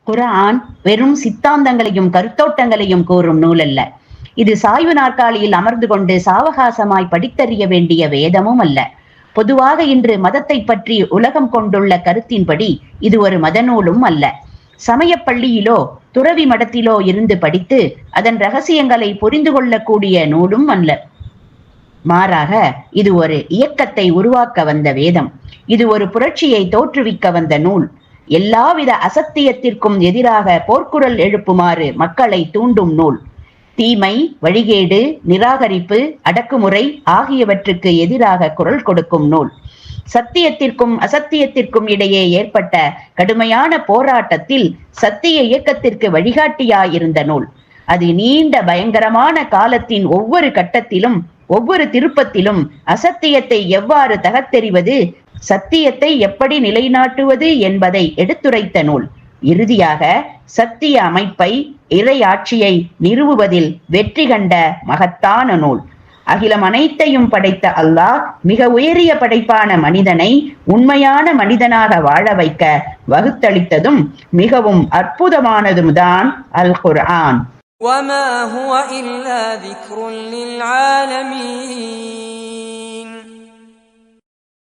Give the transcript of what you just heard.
குர்ஆன் வெறும் சித்தாந்தங்களையும் கருத்தோட்டங்களையும் கூறும் நூல் அல்ல. இது சாய்வு நாற்காலியில் அமர்ந்து கொண்டு சாவகாசமாய் படித்தறிய வேண்டிய வேதமும் அல்ல. பொதுவாக இன்று மதத்தை பற்றி உலகம் கொண்டுள்ள கருத்தின்படி இது ஒரு மத நூலும் அல்ல. சமயப் பள்ளியிலோ துறவி மடத்திலோ இருந்து படித்து அதன் ரகசியங்களை புரிந்து கொள்ளக்கூடிய நூலும் அல்ல. மாறாக இது ஒரு இயக்கத்தை உருவாக்க வந்த வேதம். இது ஒரு புரட்சியை தோற்றுவிக்க வந்த நூல். எல்லாவித அசத்தியத்திற்கும் எதிராக போர்க்குரல் எழுப்புமாறு மக்களை தூண்டும் நூல். தீமை, வழிகேடு, நிராகரிப்பு, அடக்குமுறை ஆகியவற்றுக்கு எதிராக குரல் கொடுக்கும் நூல். சத்தியத்திற்கும் அசத்தியத்திற்கும் இடையே ஏற்பட்ட கடுமையான போராட்டத்தில் சத்திய இயக்கத்திற்கு வழிகாட்டியாயிருந்த நூல். அது நீண்ட பயங்கரமான காலத்தின் ஒவ்வொரு கட்டத்திலும் ஒவ்வொரு திருப்பத்திலும் அசத்தியத்தை எவ்வாறு தகர்த்தெறிவது, சத்தியத்தை எப்படி நிலைநாட்டுவது என்பதை எடுத்துரைத்த நூல். இறுதியாக சத்திய அமைப்பை, இறையாட்சியை நிறுவுவதில் வெற்றி கண்ட மகத்தான நூல். அகிலம் அனைத்தையும் படைத்த அல்லாஹ் மிக உயரிய படைப்பான மனிதனை உண்மையான மனிதனாக வாழ வைக்க வகுத்தளித்ததும் மிகவும் அற்புதமானதும் தான் அல் குர்ஆன். وما هو إلا ذكر للعالمين